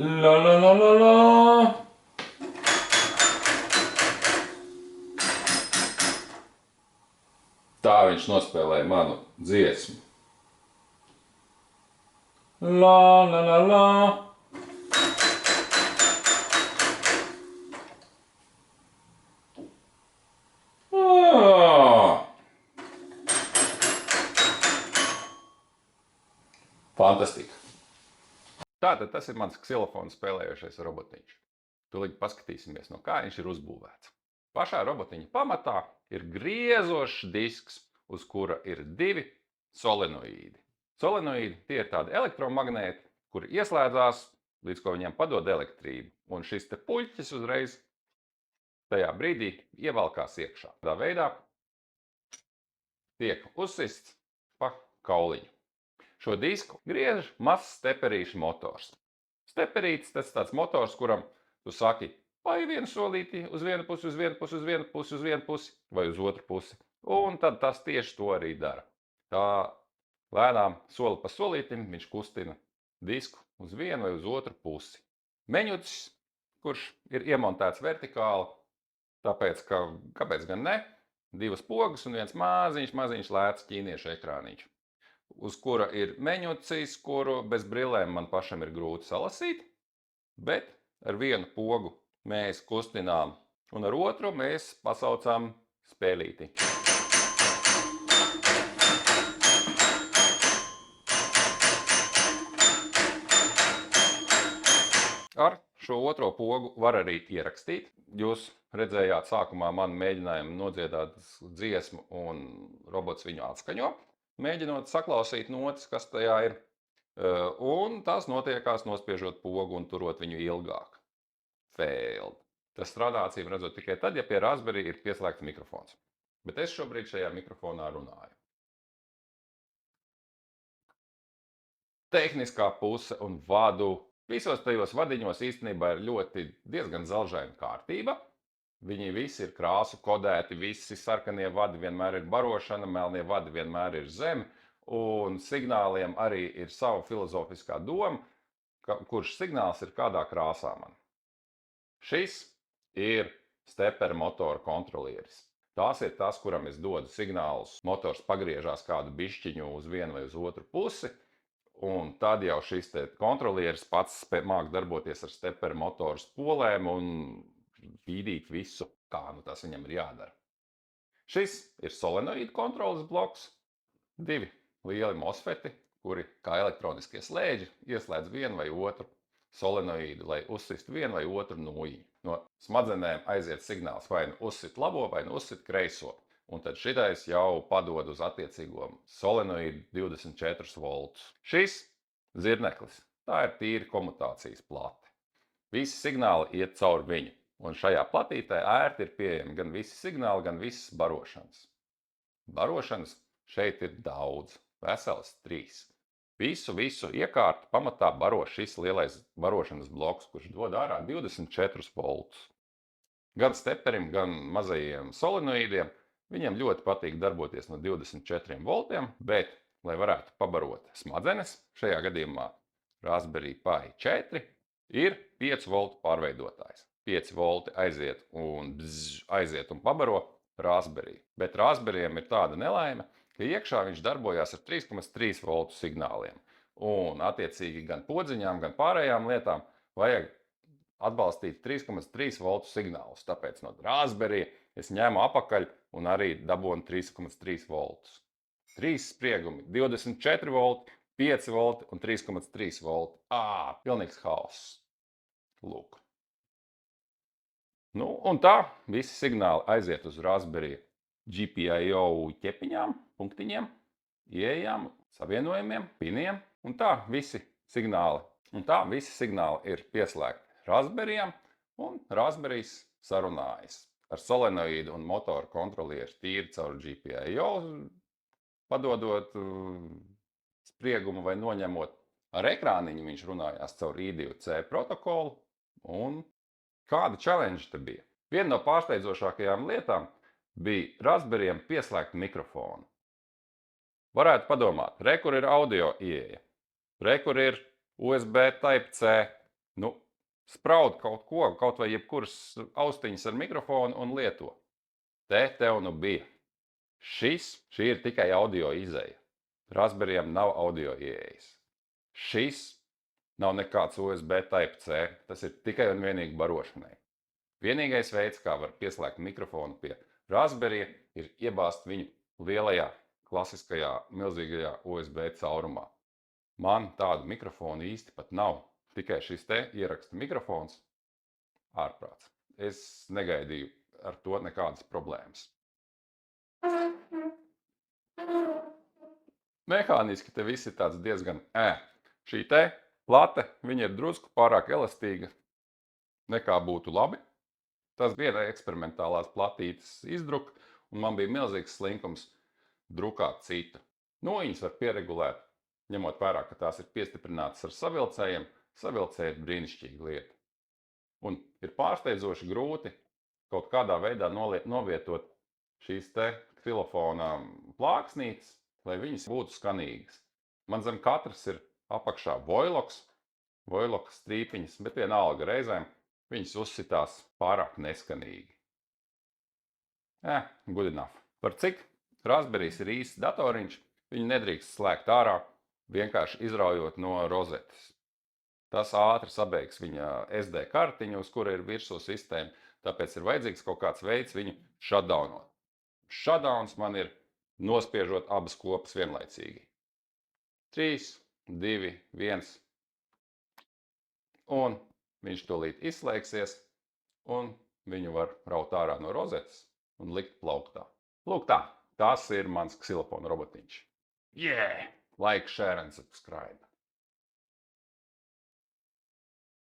La la la la la. Tā viņš nospēlēja manu dziesmu. La la la la. Fantastika. Tātad tas ir mans ksilofonu spēlējošais robotiņš. Tūlīt paskatīsimies, no kā viņš ir uzbūvēts. Pašā robotiņa pamatā ir griezošs disks, uz kura ir 2 solenoīdi. Solenoīdi tie ir tādi elektromagnēti, kuri ieslēdzās, līdz ko viņiem padod elektrību. Un šis te puļķis uzreiz tajā brīdī ievalkās iekšā. Tādā veidā tiek uzsists pa kauliņu. Šo disku griež mazs steperīšu motors. Steperītis tas tāds motors, kuram tu saki, vai vienu solīti uz vienu pusi, uz vienu pusi, uz vienu pusi, uz vienu pusi vai uz otru pusi. Un tad tas tieši to arī dara. Tā lēnām soli pa solītim viņš kustina disku uz vienu vai uz otru pusi. Meņucis, kurš ir iemontēts vertikāli, tāpēc, ka, kāpēc gan ne, 2 pogas un viens maziņš lēts ķīniešu ekrāniņš, uz kura ir meņucis, kuru bez brillēm man pašam ir grūti salasīt, bet ar vienu pogu mēs kustinām, un ar otru mēs pasaucām spēlīti. Ar šo otro pogu var arī ierakstīt. Jūs redzējāt sākumā manu mēģinājumu nodziedāt dziesmu, un robots viņu atskaņo, mēģinot saklausīt notis, kas tajā ir. Un tas notiekās nospiežot pogu un turot viņu ilgāk. Failed. Tas strādā acīm redzot tikai tad, ja pie Raspberry ir pieslēgts mikrofons. Bet es šobrīd šajā mikrofonā runāju. Tehniskā puse un vadu. Visos tajos vadiņos īstenībā ir diezgan zelžaina kārtība. Viņi visi ir krāsu kodēti, visi sarkanie vadi vienmēr ir barošana, melnie vadi vienmēr ir zem, un signāliem arī ir sava filozofiskā doma, kurš signāls ir kādā krāsā man. Šis ir stepera motora kontrolieris. Tās ir tas, kuram es dodu signālus. Motors pagriežās kādu bišķiņu uz vienu vai uz otru pusi, un tad jau šis te kontrolieris pats māk darboties ar stepera motoru spolēm un vīdīt visu, kā nu tas viņam ir jādara. Šis ir solenoīdu kontroles bloks, 2 lieli mosfeti, kuri kā elektroniskie slēdži ieslēdz vienu vai otru solenoīdu, lai uzsistu vienu vai otru nūjiņu. No smadzenēm aiziet signāls vai nu uzsit labo, vai nu uzsit kreiso. Un tad šitais jau padod uz attiecīgo solenoīdu 24 voltus. Šis zirneklis, tā ir tīri komutācijas plate. Visi signāli iet caur viņu. Un šajā platītē ērti ir pieejami gan visi signāli, gan visas barošanas. Barošanas šeit ir daudz, veselas 3. Visu iekārtu pamatā baro šis lielais barošanas bloks, kurš dod ārā 24 voltus. Gan steperim, gan mazajiem solenoīdiem viņiem ļoti patīk darboties no 24 voltiem, bet, lai varētu pabarot smadzenes, šajā gadījumā Raspberry Pi 4 ir 5 voltu pārveidotājs. 5 volti aiziet un pabaro Raspberry. Bet Raspberryiem ir tāda nelaime, ka iekšā viņš darbojās ar 3,3 voltu signāliem. Un attiecīgi gan podziņām, gan pārējām lietām vajag atbalstīt 3,3 voltu signālus. Tāpēc no Raspberry es ņēmu apakaļ un arī dabūnu 3,3 voltus. 3 spriegumi, 24 volti, 5 volti un 3,3 volti. Pilnīgs haoss. Lūk. Nu, un tā visi signāli aiziet uz Raspberry GPIO ķepiņām, punktiņiem, ieejām, savienojumiem, piniem. Un tā visi signāli ir pieslēgti Raspberryam, un Raspberrys sarunājas ar solenoīdu un motoru kontrolieri tīri caur GPIO, padodot spriegumu vai noņemot. Ar ekrāniņu viņš runājās caur I2C protokolu, un kāda challenge te bija? Viena no pārsteidzošākajām lietām bija Raspberryiem pieslēgt mikrofonu. Varētu padomāt, re, kur ir audio ieeja, re, kur ir USB Type-C, Nu, spraud kaut ko, kaut vai jebkuras austiņas ar mikrofonu un lieto. Tev nu bija. Šī ir tikai audio izeja. Raspberryam nav audio ieejas. Šis nav nekāds USB Type-C. Tas ir tikai un vienīgi barošanai. Vienīgais veids, kā var pieslēgt mikrofonu pie Raspberry, ir iebāzt viņu lielajā, klasiskajā, milzīgajā USB caurumā. Man tādu mikrofonu īsti pat nav. Tikai šis te ieraksta mikrofons ārprāts. Es negaidīju ar to nekādas problēmas. Mehāniski te viss ir tāds diezgan Šī te plate, viņa ir drusku pārāk elastīga, nekā būtu labi. Tas viena eksperimentālās platītes izdruka, un man bija milzīgs slinkums drukāt citu. Viņas var pieregulēt, ņemot vērā, ka tās ir piestiprinātas ar savilcējiem. Savilcēji ir brīnišķīga lieta. Un ir pārsteidzoši grūti kaut kādā veidā novietot šīs te ksilofona plāksnītes, lai viņas būtu skanīgas. Man zem katras ir apakšā voiloks strīpiņas, bet vienalga reizēm viņas uzsitās pārāk neskanīgi. Good enough. Par cik Raspberrys ir īsts datoriņš, viņu nedrīkst slēgt ārā, vienkārši izraujot no rozetes. Tas ātri sabeigs viņa SD kartiņu, uz kura ir virsū sistēma, tāpēc ir vajadzīgs kaut kāds veids viņu shutdownot. Shutdowns man ir nospiežot abas kopas vienlaicīgi. 3, 2, 1. Un viņš tūlīt izslēgsies, un viņu var raut ārā no rozetes un likt plauktā. Lūk tā, tas ir mans ksilofona robotiņš. Like, share and subscribe.